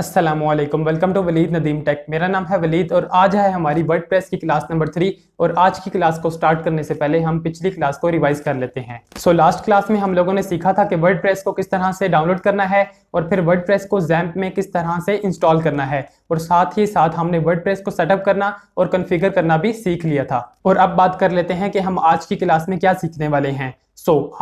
अस्सलामुअलैकुम, welcome to Waleed Nadeem tech. मेरा नाम है वलीद और आज है हमारी वर्डप्रेस की क्लास नंबर 3। और आज की क्लास को स्टार्ट करने से पहले हम पिछली क्लास को रिवाइज कर लेते हैं। लास्ट क्लास में हम लोगों ने सीखा था कि वर्डप्रेस को किस तरह से डाउनलोड करना है और फिर वर्डप्रेस को ज़ैम्प में किस तरह से इंस्टॉल करना है, और साथ ही साथ हमने वर्डप्रेस को सेटअप करना और कॉन्फ़िगर करना भी सीख लिया था। और अब बात कर लेते हैं कि हम आज की क्लास में क्या सीखने वाले हैं।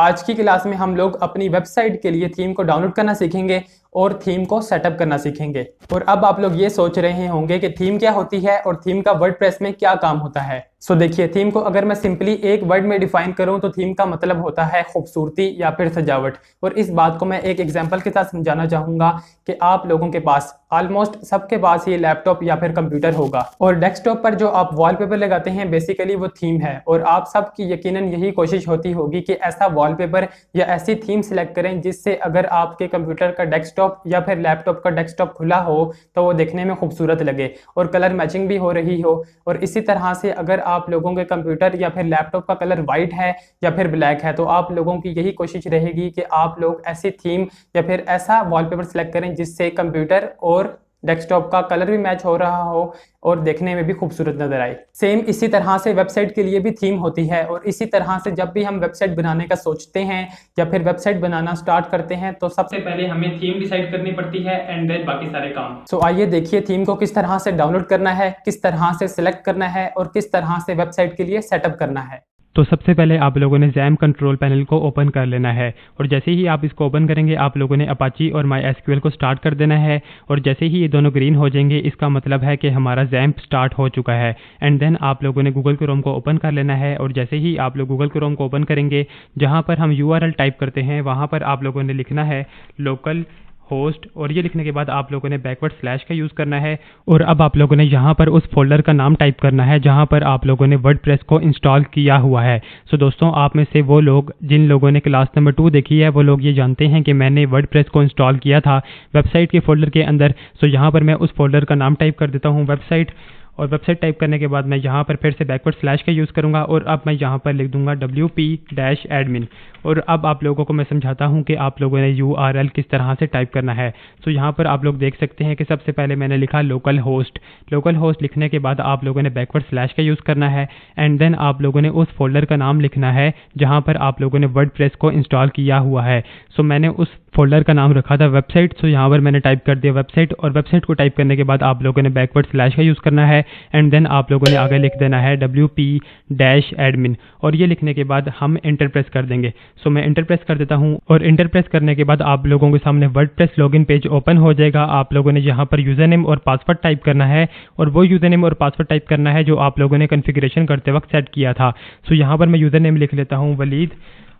आज की क्लास में हम लोग अपनी वेबसाइट के लिए थीम को डाउनलोड करना सीखेंगे और थीम को सेटअप करना सीखेंगे। और अब आप लोग ये सोच रहे होंगे कि थीम क्या होती है और थीम का वर्डप्रेस में क्या काम होता है। देखिए, थीम को अगर मैं सिंपली एक वर्ड में डिफाइन करूं तो थीम का मतलब होता है खूबसूरती या फिर सजावट। और इस बात को मैं एक एग्जांपल के साथ समझाना चाहूंगा कि आप लोगों के पास ऑलमोस्ट सबके पास ये लैपटॉप या फिर कंप्यूटर होगा और डेस्कटॉप पर जो आप वॉलपेपर लगाते हैं बेसिकली वो थीम है। और आप सबकी यकीनन यही कोशिश होती होगी कि ऐसा वॉलपेपर या ऐसी थीम सिलेक्ट करें जिससे अगर आपके कंप्यूटर का डेस्कटॉप या फिर लैपटॉप का डेस्कटॉप खुला हो तो वो देखने में खूबसूरत लगे और कलर मैचिंग भी हो रही हो। और इसी तरह से अगर आप लोगों के कंप्यूटर या फिर लैपटॉप का कलर वाइट है या फिर ब्लैक है तो आप लोगों की यही कोशिश रहेगी कि आप लोग ऐसी थीम या फिर ऐसा वॉलपेपर सिलेक्ट करें जिससे कंप्यूटर और डेस्कटॉप का कलर भी मैच हो रहा हो और देखने में भी खूबसूरत नजर आए। सेम इसी तरह से वेबसाइट के लिए भी थीम होती है। और इसी तरह से जब भी हम वेबसाइट बनाने का सोचते हैं या फिर वेबसाइट बनाना स्टार्ट करते हैं तो सबसे पहले हमें थीम डिसाइड करनी पड़ती है एंड देन बाकी सारे काम। आइए देखिए थीम को किस तरह से डाउनलोड करना है, किस तरह से सिलेक्ट करना है और किस तरह से वेबसाइट के लिए सेटअप करना है। तो सबसे पहले आप लोगों ने ज़ैम्प कंट्रोल पैनल को ओपन कर लेना है और जैसे ही आप इसको ओपन करेंगे आप लोगों ने अपाची और माई एसक्यूएल को स्टार्ट कर देना है। और जैसे ही ये दोनों ग्रीन हो जाएंगे इसका मतलब है कि हमारा ज़ैम्प स्टार्ट हो चुका है। एंड देन आप लोगों ने गूगल क्रोम को ओपन कर लेना है और जैसे ही आप लोग गूगल क्रोम को ओपन करेंगे जहाँ पर हम URL टाइप करते हैं वहाँ पर आप लोगों ने लिखना है लोकल होस्ट, और ये लिखने के बाद आप लोगों ने बैकवर्ड स्लैश का यूज़ करना है। और अब आप लोगों ने यहाँ पर उस फोल्डर का नाम टाइप करना है जहाँ पर आप लोगों ने वर्डप्रेस को इंस्टॉल किया हुआ है। दोस्तों, आप में से वो लोग जिन लोगों ने क्लास नंबर 2 देखी है वो लोग ये जानते हैं कि मैंने वर्डप्रेस को इंस्टॉल किया था वेबसाइट के फोल्डर के अंदर। यहाँ पर मैं उस फोल्डर का नाम टाइप कर देता हूँ वेबसाइट, और वेबसाइट टाइप करने के बाद मैं यहाँ पर फिर से बैकवर्ड स्लैश का यूज़ करूँगा और अब मैं यहाँ पर लिख दूंगा wp-admin। और अब आप लोगों को मैं समझाता हूँ कि आप लोगों ने URL किस तरह से टाइप करना है। यहाँ पर आप लोग देख सकते हैं कि सबसे पहले मैंने लिखा लोकल होस्ट। लोकल होस्ट लिखने के बाद आप लोगों ने बैकवर्ड स्लैश का यूज़ करना है एंड देन आप लोगों ने उस फोल्डर का नाम लिखना है जहाँ पर आप लोगों ने वर्डप्रेस को इंस्टॉल किया हुआ है। मैंने उस फोल्डर का नाम रखा था वेबसाइट। यहाँ पर मैंने टाइप कर दिया वेबसाइट, और वेबसाइट को टाइप करने के बाद आप लोगों ने बैकवर्ड स्लैश का यूज़ करना है एंड देन आप लोगों ने आगे लिख देना है wp-admin, और ये लिखने के बाद हम इंटर प्रेस कर देंगे। मैं इंटर प्रेस कर देता हूँ और इंटर प्रेस करने के बाद आप लोगों के सामने वर्डप्रेस लॉगिन पेज ओपन हो जाएगा। आप लोगों ने यहाँ पर यूज़र नेम और पासवर्ड टाइप करना है और वो यूज़र नेम और पासवर्ड टाइप करना है जो आप लोगों ने कॉन्फ़िगरेशन करते वक्त सेट किया था। यहाँ पर मैं यूज़र नेम लिख लेता हूँ वलीद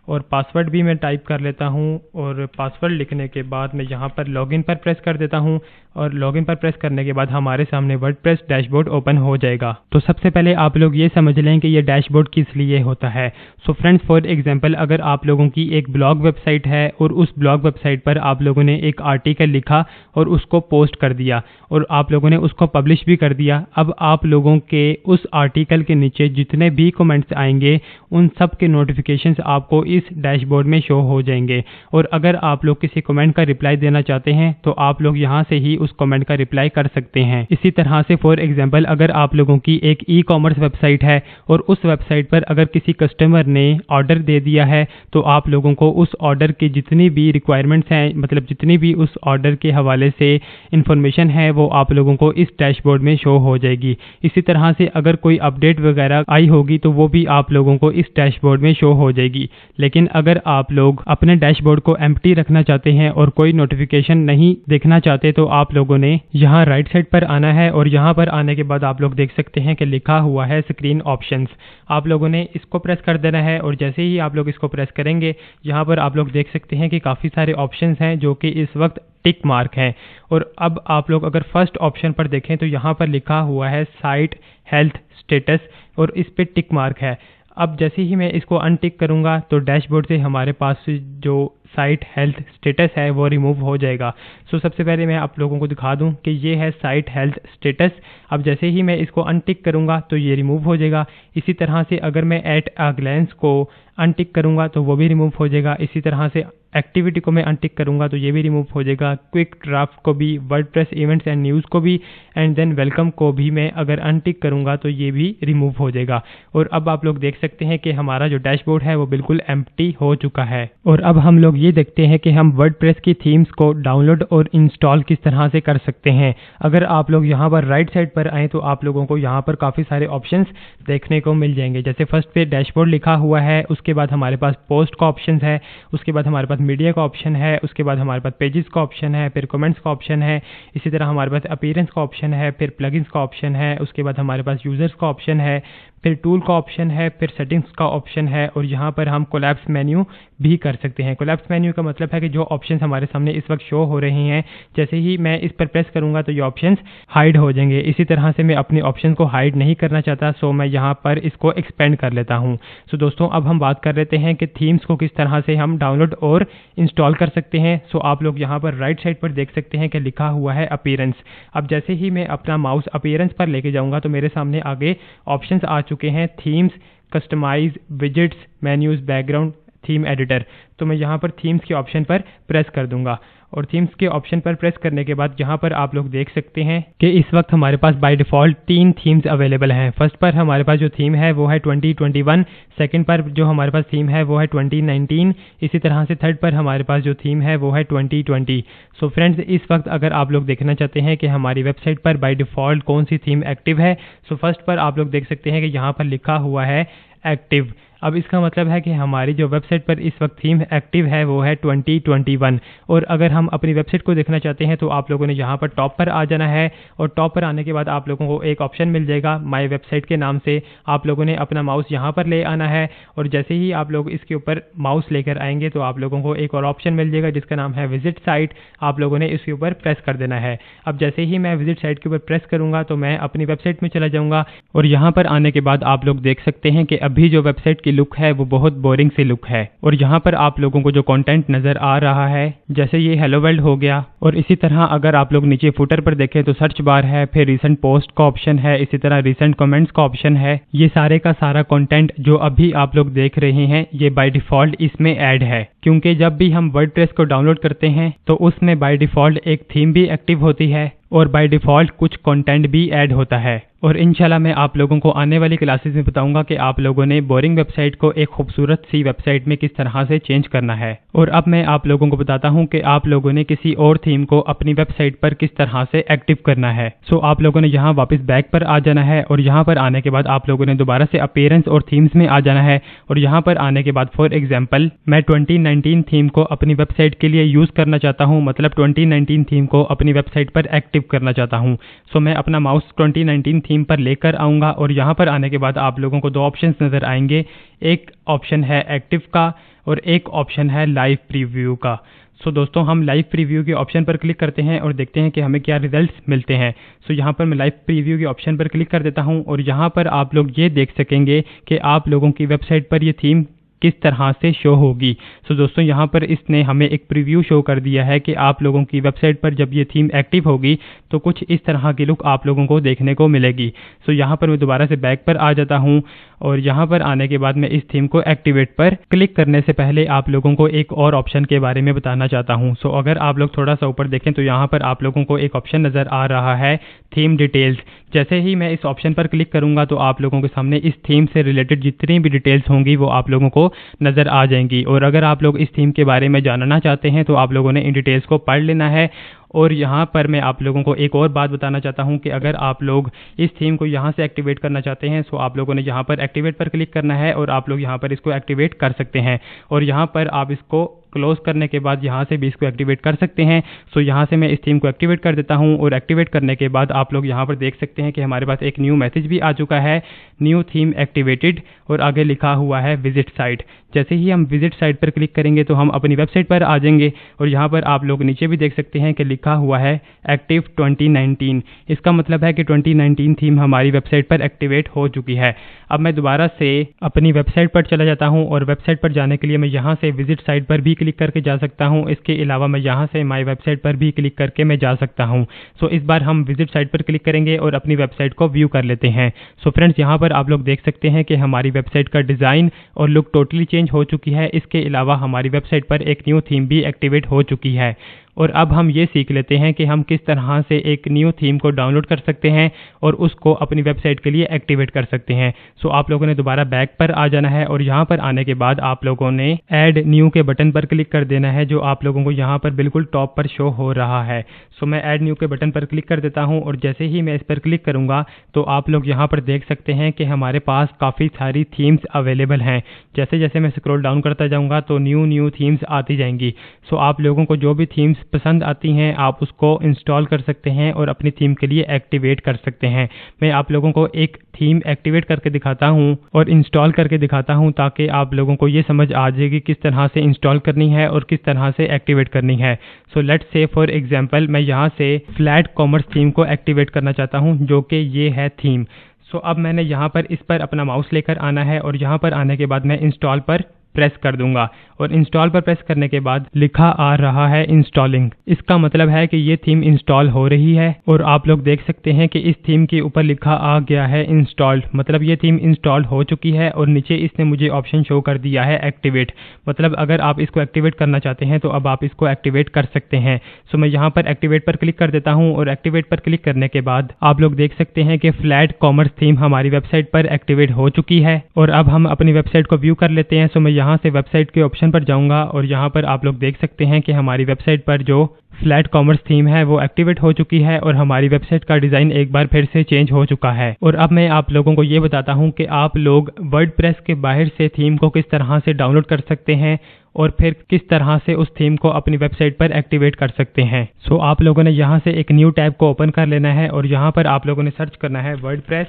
और पासवर्ड भी मैं टाइप कर लेता हूँ। और पासवर्ड लिखने के बाद मैं यहाँ पर लॉगिन पर प्रेस कर देता हूँ और लॉगिन पर प्रेस करने के बाद हमारे सामने वर्डप्रेस डैशबोर्ड ओपन हो जाएगा। सबसे पहले आप लोग ये समझ लें कि ये डैशबोर्ड किस लिए होता है। फ्रेंड्स, फॉर एग्जांपल अगर आप लोगों की एक ब्लॉग वेबसाइट है और उस ब्लॉग वेबसाइट पर आप लोगों ने एक आर्टिकल लिखा और उसको पोस्ट कर दिया और आप लोगों ने उसको पब्लिश भी कर दिया। अब आप लोगों के उस आर्टिकल के नीचे जितने भी कमेंट्स आएंगे उन सब के नोटिफिकेशंस आपको इस डैशबोर्ड में शो हो जाएंगे। और अगर आप लोग किसी कमेंट का रिप्लाई देना चाहते हैं तो आप लोग यहाँ से ही उस कमेंट का रिप्लाई कर सकते हैं। इसी तरह से फॉर एग्जांपल अगर आप लोगों की एक ई-कॉमर्स वेबसाइट है और उस वेबसाइट पर अगर किसी कस्टमर ने ऑर्डर दे दिया है तो आप लोगों को उस ऑर्डर की जितनी भी रिक्वायरमेंट्स हैं, मतलब जितनी भी उस ऑर्डर के हवाले से इंफॉर्मेशन है वो आप लोगों को इस डैशबोर्ड में शो हो जाएगी। इसी तरह से अगर कोई अपडेट वगैरह आई होगी तो वो भी आप लोगों को इस डैशबोर्ड में शो हो जाएगी। लेकिन अगर आप लोग अपने डैशबोर्ड को एम्प्टी रखना चाहते हैं और कोई नोटिफिकेशन नहीं देखना चाहते तो आप लोगों ने यहाँ राइट साइड पर आना है और यहाँ पर आने के बाद आप लोग देख सकते हैं कि लिखा हुआ है स्क्रीन ऑप्शंस। आप लोगों ने इसको प्रेस कर देना है और जैसे ही आप लोग इसको प्रेस करेंगे यहाँ पर आप लोग देख सकते हैं कि काफ़ी सारे ऑप्शंस हैं जो कि इस वक्त टिक मार्क हैं। और अब आप लोग अगर फर्स्ट ऑप्शन पर देखें तो यहाँ पर लिखा हुआ है साइट हेल्थ स्टेटस और इस पे टिक मार्क है। अब जैसे ही मैं इसको अनटिक करूंगा तो डैशबोर्ड से हमारे पास जो साइट हेल्थ स्टेटस है वो रिमूव हो जाएगा। सबसे पहले मैं आप लोगों को दिखा दूं कि ये है साइट हेल्थ स्टेटस। अब जैसे ही मैं इसको अनटिक करूंगा तो ये रिमूव हो जाएगा। इसी तरह से अगर मैं एट अ ग्लैंस को अनटिक करूंगा तो वो भी रिमूव हो जाएगा। इसी तरह से एक्टिविटी को मैं अनटिक करूंगा तो ये भी रिमूव हो जाएगा, क्विक ड्राफ्ट को भी, वर्डप्रेस इवेंट्स एंड न्यूज़ को भी, एंड देन वेलकम को भी मैं अगर अनटिक करूंगा तो ये भी रिमूव हो जाएगा। और अब आप लोग देख सकते हैं कि हमारा जो डैशबोर्ड है वो बिल्कुल एम्प्टी हो चुका है। और अब हम लोग ये देखते हैं कि हम वर्डप्रेस की थीम्स को डाउनलोड और इंस्टॉल किस तरह से कर सकते हैं। अगर आप लोग यहाँ पर राइट साइड पर आए तो आप लोगों को यहाँ पर काफ़ी सारे ऑप्शंस देखने को मिल जाएंगे। जैसे फर्स्ट पे डैशबोर्ड लिखा हुआ है, उसके बाद हमारे पास पोस्ट का ऑप्शन है, उसके बाद हमारे पास मीडिया का ऑप्शन है, उसके बाद हमारे पास पेजेस का ऑप्शन है, फिर कमेंट्स का ऑप्शन है, इसी तरह हमारे पास अपीयरेंस का ऑप्शन है, फिर प्लगइन्स का ऑप्शन है, उसके बाद हमारे पास यूजर्स का ऑप्शन है, फिर टूल का ऑप्शन है, फिर सेटिंग्स का ऑप्शन है, और यहाँ पर हम कोलैप्स मेन्यू भी कर सकते हैं। कोलैप्स मेन्यू का मतलब है कि जो ऑप्शंस हमारे सामने इस वक्त शो हो रहे हैं, जैसे ही मैं इस पर प्रेस करूंगा तो ये ऑप्शंस हाइड हो जाएंगे। इसी तरह से मैं अपने ऑप्शन को हाइड नहीं करना चाहता, सो मैं यहाँ पर इसको एक्सपेंड कर लेता हूँ। सो दोस्तों अब हम बात कर लेते हैं कि थीम्स को किस तरह से हम डाउनलोड और इंस्टॉल कर सकते हैं। सो आप लोग यहाँ पर राइट साइड पर देख सकते हैं कि लिखा हुआ है अपीयरेंस। अब जैसे ही मैं अपना माउस अपीयरेंस पर लेके जाऊंगा तो मेरे सामने आगे ऑप्शंस आ चुके हैं, themes, customise, widgets, menus, background, theme editor. तो मैं यहाँ पर थीम्स के ऑप्शन पर प्रेस कर दूंगा, और थीम्स के ऑप्शन पर प्रेस करने के बाद यहाँ पर आप लोग देख सकते हैं कि इस वक्त हमारे पास बाय डिफ़ॉल्ट 3 थीम्स अवेलेबल हैं। फर्स्ट पर हमारे पास जो थीम है वो है 2021, सेकंड पर जो हमारे पास थीम है वो है 2019, इसी तरह से थर्ड पर हमारे पास जो थीम है वो है 2020। सो फ्रेंड्स इस वक्त अगर आप लोग देखना चाहते हैं कि हमारी वेबसाइट पर बाय डिफ़ॉल्ट कौन सी थीम एक्टिव है, सो फर्स्ट पर आप लोग देख सकते हैं कि यहाँ पर लिखा हुआ है एक्टिव। अब इसका मतलब है कि हमारी जो वेबसाइट पर इस वक्त थीम एक्टिव है वो है 2021। और अगर हम अपनी वेबसाइट को देखना चाहते हैं तो आप लोगों ने यहाँ पर टॉप पर आ जाना है, और टॉप पर आने के बाद आप लोगों को एक ऑप्शन मिल जाएगा माय वेबसाइट के नाम से। आप लोगों ने अपना माउस यहाँ पर ले आना है, और जैसे ही आप लोग इसके ऊपर माउस लेकर आएंगे तो आप लोगों को एक और ऑप्शन मिल जाएगा जिसका नाम है विजिट साइट। आप लोगों ने इसके ऊपर प्रेस कर देना है। अब जैसे ही मैं विजिट साइट के ऊपर प्रेस करूंगा तो मैं अपनी वेबसाइट में चला जाऊंगा, और यहाँ पर आने के बाद आप लोग देख सकते हैं कि अभी जो वेबसाइट की लुक है वो बहुत बोरिंग सी लुक है। और यहाँ पर आप लोगों को जो कंटेंट नजर आ रहा है, जैसे ये हेलो वर्ल्ड हो गया, और इसी तरह अगर आप लोग नीचे फुटर पर देखें तो सर्च बार है, फिर रिसेंट पोस्ट का ऑप्शन है, इसी तरह रिसेंट कमेंट्स का ऑप्शन है। ये सारे का सारा कंटेंट जो अभी आप लोग देख रहे हैं ये बाय डिफॉल्ट इसमें ऐड है, क्योंकि जब भी हम वर्डप्रेस को डाउनलोड करते हैं तो उसमें बाय डिफॉल्ट एक थीम भी एक्टिव होती है, और बाय डिफॉल्ट कुछ कंटेंट भी ऐड होता है। और इंशाल्लाह मैं आप लोगों को आने वाली क्लासेस में बताऊंगा कि आप लोगों ने बोरिंग वेबसाइट को एक खूबसूरत सी वेबसाइट में किस तरह से चेंज करना है। और अब मैं आप लोगों को बताता हूं कि आप लोगों ने किसी और थीम को अपनी वेबसाइट पर किस तरह से एक्टिव करना है। सो आप लोगों ने यहाँ वापस बैक पर आ जाना है, और यहाँ पर आने के बाद आप लोगों ने दोबारा से अपीयरेंस और थीम्स में आ जाना है, और यहाँ पर आने के बाद फॉर एग्जाम्पल मैं 2019 थीम को अपनी वेबसाइट के लिए यूज करना चाहता हूँ, मतलब 2019 थीम को अपनी वेबसाइट पर एक्टिव करना चाहता हूँ। सो मैं अपना माउस 2019 थीम पर लेकर आऊंगा, और यहाँ पर आने के बाद आप लोगों को 2 ऑप्शंस नजर आएंगे। एक ऑप्शन है एक्टिव का, और एक ऑप्शन है लाइव प्रीव्यू का। सो दोस्तों हम लाइव प्रीव्यू के ऑप्शन पर क्लिक करते हैं और देखते हैं कि हमें क्या रिजल्ट्स मिलते हैं। सो यहाँ पर मैं लाइव प्रीव्यू के ऑप्शन पर क्लिक कर देता हूँ, और यहाँ पर आप लोग ये देख सकेंगे कि आप लोगों की वेबसाइट पर ये थीम किस तरह से शो होगी। सो दोस्तों यहाँ पर इसने हमें एक प्रीव्यू शो कर दिया है कि आप लोगों की वेबसाइट पर जब ये थीम एक्टिव होगी तो कुछ इस तरह की लुक आप लोगों को देखने को मिलेगी। सो यहाँ पर मैं दोबारा से बैक पर आ जाता हूँ, और यहाँ पर आने के बाद मैं इस थीम को एक्टिवेट पर क्लिक करने से पहले आप लोगों को एक और ऑप्शन के बारे में बताना चाहता हूँ। सो अगर आप लोग थोड़ा सा ऊपर देखें तो यहाँ पर आप लोगों को एक ऑप्शन नज़र आ रहा है थीम डिटेल्स। जैसे ही मैं इस ऑप्शन पर क्लिक करूंगा तो आप लोगों के सामने इस थीम से रिलेटेड जितनी भी डिटेल्स होंगी वो आप लोगों को नज़र आ जाएंगी। और अगर आप लोग इस थीम के बारे में जानना चाहते हैं तो आप लोगों ने इन डिटेल्स को पढ़ लेना है। और यहाँ पर मैं आप लोगों को एक और बात बताना चाहता हूँ कि अगर आप लोग इस थीम को यहाँ से एक्टिवेट करना चाहते हैं तो आप लोगों ने यहाँ पर एक्टिवेट पर क्लिक करना है, और आप लोग यहाँ पर इसको एक्टिवेट कर सकते हैं। और यहाँ पर आप इसको क्लोज करने के बाद यहाँ से भी इसको एक्टिवेट कर सकते हैं। सो यहाँ से मैं इस थीम को एक्टिवेट कर देता हूँ, और एक्टिवेट करने के बाद आप लोग यहाँ पर देख सकते हैं कि हमारे पास एक न्यू मैसेज भी आ चुका है, न्यू थीम एक्टिवेटेड, और आगे लिखा हुआ है विजिट साइट। जैसे ही हम विजिट साइट पर क्लिक करेंगे तो हम अपनी वेबसाइट पर आ जाएंगे, और यहाँ पर आप लोग नीचे भी देख सकते हैं कि लिखा हुआ है एक्टिव 2019। इसका मतलब है कि 2019 थीम हमारी वेबसाइट पर एक्टिवेट हो चुकी है। अब मैं दोबारा से अपनी वेबसाइट पर चला जाता हूँ, और वेबसाइट पर जाने के लिए मैं यहाँ से विजिट साइट पर भी क्लिक करके जा सकता हूँ। इसके अलावा मैं यहाँ से माई वेबसाइट पर भी क्लिक करके मैं जा सकता हूँ। सो इस बार हम विजिट साइट पर क्लिक करेंगे और अपनी वेबसाइट को व्यू कर लेते हैं। सो फ्रेंड्स, यहाँ पर आप लोग देख सकते हैं कि हमारी वेबसाइट का डिज़ाइन और लुक टोटली चेंज हो चुकी है। इसके अलावा हमारी वेबसाइट पर एक न्यू थीम भी एक्टिवेट हो चुकी है। और अब हम ये सीख लेते हैं कि हम किस तरह से एक न्यू थीम को डाउनलोड कर सकते हैं और उसको अपनी वेबसाइट के लिए एक्टिवेट कर सकते हैं। सो आप लोगों ने दोबारा बैक पर आ जाना है और यहाँ पर आने के बाद आप लोगों ने ऐड न्यू के बटन पर क्लिक कर देना है, जो आप लोगों को यहाँ पर बिल्कुल टॉप पर शो हो रहा है। सो मैं ऐड न्यू के बटन पर क्लिक कर देता हूँ और जैसे ही मैं इस पर क्लिक करूँगा तो आप लोग यहाँ पर देख सकते हैं कि हमारे पास काफ़ी सारी थीम्स अवेलेबल हैं। जैसे जैसे मैं स्क्रॉल डाउन करता जाऊँगा तो न्यू थीम्स आती जाएंगी। सो आप लोगों को जो भी थीम्स पसंद आती हैं आप उसको इंस्टॉल कर सकते हैं और अपनी थीम के लिए एक्टिवेट कर सकते हैं। मैं आप लोगों को एक थीम एक्टिवेट करके दिखाता हूं और इंस्टॉल करके दिखाता हूं ताकि आप लोगों को ये समझ आ जाएगी किस तरह से इंस्टॉल करनी है और किस तरह से एक्टिवेट करनी है। So let's say for example मैं यहाँ से फ्लैट कॉमर्स थीम को एक्टिवेट करना चाहता हूँ, जो कि ये है थीम। सो अब मैंने यहाँ पर इस पर अपना माउस लेकर आना है और यहाँ पर आने के बाद मैं इंस्टॉल पर प्रेस कर दूंगा और इंस्टॉल पर प्रेस करने के बाद लिखा आ रहा है इंस्टॉलिंग। इसका मतलब है कि ये थीम इंस्टॉल हो रही है और आप लोग देख सकते हैं कि इस थीम के ऊपर लिखा आ गया है इंस्टॉल्ड, मतलब ये थीम इंस्टॉल हो चुकी है और नीचे इसने मुझे ऑप्शन शो कर दिया है एक्टिवेट। मतलब अगर आप इसको एक्टिवेट करना चाहते हैं तो अब आप इसको एक्टिवेट कर सकते हैं। सो मैं यहाँ पर एक्टिवेट पर क्लिक कर देता हूँ और एक्टिवेट पर क्लिक करने के बाद आप लोग देख सकते हैं कि फ्लैट कॉमर्स थीम हमारी वेबसाइट पर एक्टिवेट हो चुकी है। और अब हम अपनी वेबसाइट को व्यू कर लेते हैं। सो मैं यहाँ से वेबसाइट के ऑप्शन पर जाऊंगा और यहाँ पर आप लोग देख सकते हैं कि हमारी वेबसाइट पर जो फ्लैट कॉमर्स थीम है वो एक्टिवेट हो चुकी है और हमारी वेबसाइट का डिज़ाइन एक बार फिर से चेंज हो चुका है। और अब मैं आप लोगों को ये बताता हूँ कि आप लोग वर्डप्रेस के बाहर से थीम को किस तरह से डाउनलोड कर सकते हैं और फिर किस तरह से उस थीम को अपनी वेबसाइट पर एक्टिवेट कर सकते हैं। सो आप लोगों ने यहाँ से एक न्यू टैब को ओपन कर लेना है और यहाँ पर आप लोगों ने सर्च करना है वर्डप्रेस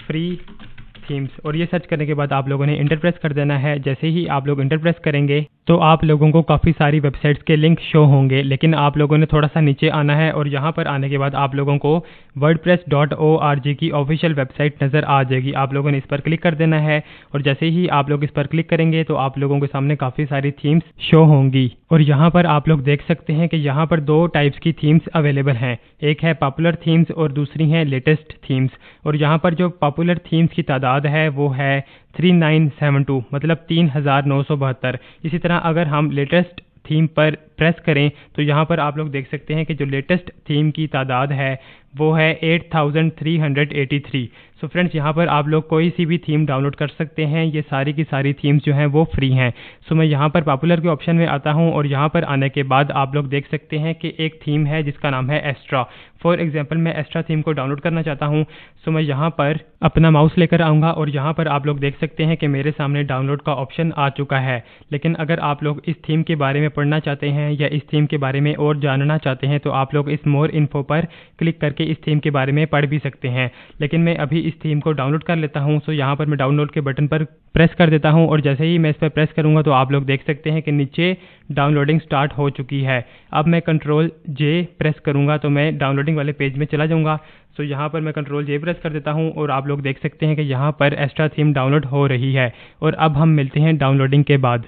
फ्री थीम्स और ये सर्च करने के बाद आप लोगों ने इंटर प्रेस कर देना है। जैसे ही आप लोग इंटर प्रेस करेंगे तो आप लोगों को काफ़ी सारी वेबसाइट्स के लिंक शो होंगे, लेकिन आप लोगों ने थोड़ा सा नीचे आना है और यहाँ पर आने के बाद आप लोगों को wordpress.org की ऑफिशियल वेबसाइट नज़र आ जाएगी। आप लोगों ने इस पर क्लिक कर देना है और जैसे ही आप लोग इस पर क्लिक करेंगे तो आप लोगों के सामने काफ़ी सारी थीम्स शो होंगी। और यहाँ पर आप लोग देख सकते हैं कि यहाँ पर दो टाइप्स की थीम्स अवेलेबल हैं, एक है पॉपुलर थीम्स और दूसरी है लेटेस्ट थीम्स। और यहाँ पर जो पॉपुलर थीम्स की तादाद है वो है 3972, मतलब 3972। इसी तरह अगर हम लेटेस्ट थीम पर प्रेस करें तो यहाँ पर आप लोग देख सकते हैं कि जो लेटेस्ट थीम की तादाद है वो है 8383। सो फ्रेंड्स, यहाँ पर आप लोग कोई सी भी थीम डाउनलोड कर सकते हैं। ये सारी की सारी थीम्स जो हैं वो फ्री हैं। सो मैं यहाँ पर पॉपुलर के ऑप्शन में आता हूँ और यहाँ पर आने के बाद आप लोग देख सकते हैं कि एक थीम है जिसका नाम है एस्ट्रा। फॉर एग्जांपल मैं एस्ट्रा थीम को डाउनलोड करना चाहता हूँ। सो मैं यहाँ पर अपना माउस लेकर आऊँगा और यहाँ पर आप लोग देख सकते हैं कि मेरे सामने डाउनलोड का ऑप्शन आ चुका है। लेकिन अगर आप लोग इस थीम के बारे में पढ़ना चाहते हैं या इस थीम के बारे में और जानना चाहते हैं तो आप लोग इस मोर इन्फो पर क्लिक करके इस थीम के बारे में पढ़ भी सकते हैं। लेकिन मैं अभी इस थीम को डाउनलोड कर लेता हूं। सो यहाँ पर मैं डाउनलोड के बटन पर प्रेस कर देता हूं और जैसे ही मैं इस पर प्रेस करूंगा तो आप लोग देख सकते हैं कि नीचे डाउनलोडिंग स्टार्ट हो चुकी है। अब मैं कंट्रोल जे प्रेस करूंगा तो मैं डाउनलोडिंग वाले पेज में चला जाऊंगा। सो यहाँ पर मैं कंट्रोल जे प्रेस कर देता हूं और आप लोग देख सकते हैं कि यहाँ पर एस्ट्रा थीम डाउनलोड हो रही है। और अब हम मिलते हैं डाउनलोडिंग के बाद।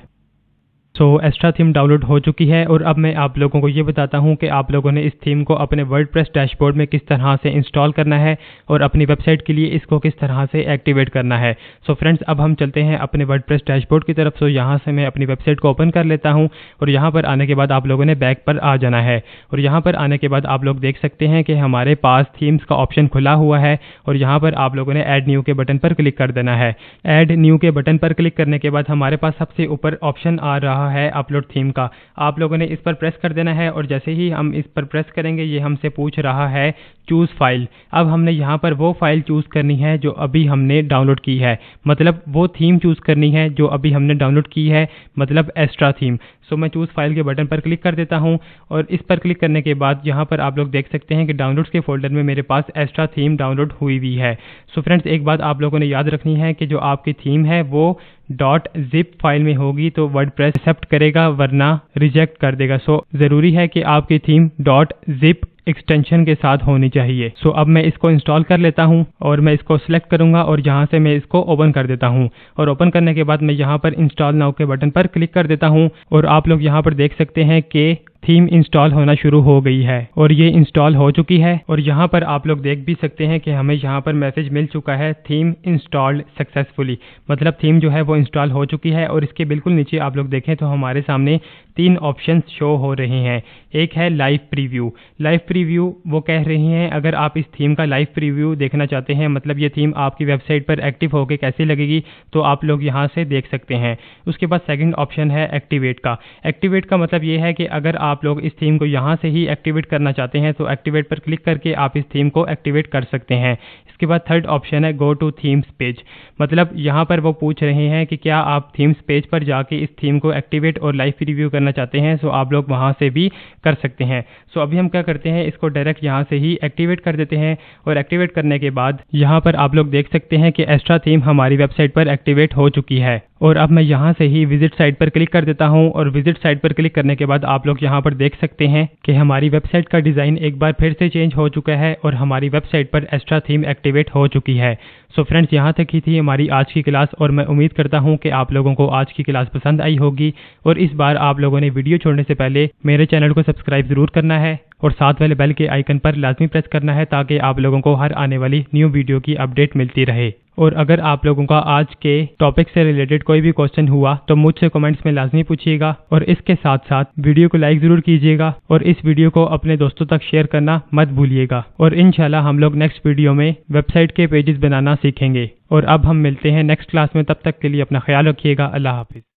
सो एस्ट्रा थीम डाउनलोड हो चुकी है और अब मैं आप लोगों को ये बताता हूँ कि आप लोगों ने इस थीम को अपने वर्डप्रेस डैशबोर्ड में किस तरह से इंस्टॉल करना है और अपनी वेबसाइट के लिए इसको किस तरह से एक्टिवेट करना है। सो फ्रेंड्स, अब हम चलते हैं अपने वर्डप्रेस डैशबोर्ड की तरफ। सो यहाँ से मैं अपनी वेबसाइट को ओपन कर लेता हूँ और यहाँ पर आने के बाद आप लोगों ने बैक पर आ जाना है और यहाँ पर आने के बाद आप लोग देख सकते हैं कि हमारे पास थीम्स का ऑप्शन खुला हुआ है और यहाँ पर आप लोगों ने ऐड न्यू के बटन पर क्लिक कर देना है। ऐड न्यू के बटन पर क्लिक करने के बाद हमारे पास सबसे ऊपर ऑप्शन आ रहा है अपलोड थीम का। आप लोगों ने इस पर प्रेस कर देना है और जैसे ही हम इस पर प्रेस करेंगे ये हमसे पूछ रहा है चूज फाइल। अब हमने यहाँ पर वो फाइल चूज करनी है जो अभी हमने डाउनलोड की है, मतलब वो थीम चूज करनी है जो अभी हमने डाउनलोड की है, मतलब एस्ट्रा थीम। सो मैं चूज फाइल के बटन पर क्लिक कर देता हूँ और इस पर क्लिक करने के बाद यहाँ पर आप लोग देख सकते हैं कि डाउनलोड्स के फोल्डर में मेरे पास एस्ट्रा थीम डाउनलोड हुई हुई है। सो फ्रेंड्स, एक बात आप लोगों ने याद रखनी है कि जो आपकी थीम है वो .zip फाइल में होगी तो वर्डप्रेस एक्सेप्ट करेगा वरना रिजेक्ट कर देगा। सो ज़रूरी है कि आपकी थीम .zip एक्सटेंशन के साथ होनी चाहिए। सो अब मैं इसको इंस्टॉल कर लेता हूँ और मैं इसको सिलेक्ट करूंगा और यहाँ से मैं इसको ओपन कर देता हूँ। और ओपन करने के बाद मैं यहाँ पर इंस्टॉल नाउ के बटन पर क्लिक कर देता हूँ और आप लोग यहाँ पर देख सकते हैं कि थीम इंस्टॉल होना शुरू हो गई है और ये इंस्टॉल हो चुकी है। और यहाँ पर आप लोग देख भी सकते हैं कि हमें यहाँ पर मैसेज मिल चुका है, थीम इंस्टॉल्ड सक्सेसफुली, मतलब थीम जो है वो इंस्टॉल हो चुकी है। और इसके बिल्कुल नीचे आप लोग देखें तो हमारे सामने 3 ऑप्शंस शो हो रहे हैं। एक है लाइव प्रीव्यू। लाइव प्रीव्यू वो कह रही हैं अगर आप इस थीम का लाइव प्रीव्यू देखना चाहते हैं, मतलब ये थीम आपकी वेबसाइट पर एक्टिव होकर कैसी लगेगी, तो आप लोग यहाँ से देख सकते हैं। उसके बाद सेकंड ऑप्शन है एक्टिवेट का। एक्टिवेट का मतलब ये है कि अगर आप लोग इस थीम को यहाँ से ही एक्टिवेट करना चाहते हैं तो एक्टिवेट पर क्लिक करके आप इस थीम को एक्टिवेट कर सकते हैं। इसके बाद थर्ड ऑप्शन है गो टू थीम्स पेज, मतलब यहाँ पर वो पूछ रहे हैं कि क्या आप थीम्स पेज पर जाके इस थीम को एक्टिवेट और लाइव प्रीव्यू करना चाहते हैं, सो आप लोग वहाँ से भी कर सकते हैं। सो अभी हम क्या करते हैं, इसको डायरेक्ट यहाँ से ही एक्टिवेट कर देते हैं। और एक्टिवेट करने के बाद यहाँ पर आप लोग देख सकते हैं कि एक्स्ट्रा थीम हमारी वेबसाइट पर एक्टिवेट हो चुकी है। और अब मैं यहाँ से ही विजिट साइट पर क्लिक कर देता हूँ और विजिट साइट पर क्लिक करने के बाद आप लोग यहाँ पर देख सकते हैं कि हमारी वेबसाइट का डिज़ाइन एक बार फिर से चेंज हो चुका है और हमारी वेबसाइट पर एक्स्ट्रा थीम एक्टिवेट हो चुकी है। सो फ्रेंड्स, यहाँ तक ही थी हमारी आज की क्लास और मैं उम्मीद करता हूँ कि आप लोगों को आज की क्लास पसंद आई होगी। और इस बार आप लोगों ने वीडियो छोड़ने से पहले मेरे चैनल को सब्सक्राइब ज़रूर करना है और साथ वाले बेल के आइकन पर लाजमी प्रेस करना है ताकि आप लोगों को हर आने वाली न्यू वीडियो की अपडेट मिलती रहे। और अगर आप लोगों का आज के टॉपिक से रिलेटेड कोई भी क्वेश्चन हुआ तो मुझसे कमेंट्स में लाजमी पूछिएगा। और इसके साथ साथ वीडियो को लाइक ज़रूर कीजिएगा और इस वीडियो को अपने दोस्तों तक शेयर करना मत भूलिएगा। और इंशाल्लाह हम लोग नेक्स्ट वीडियो में वेबसाइट के पेजेस बनाना सीखेंगे। और अब हम मिलते हैं नेक्स्ट क्लास में, तब तक के लिए अपना ख्याल रखिएगा। अल्लाह हाफिज़।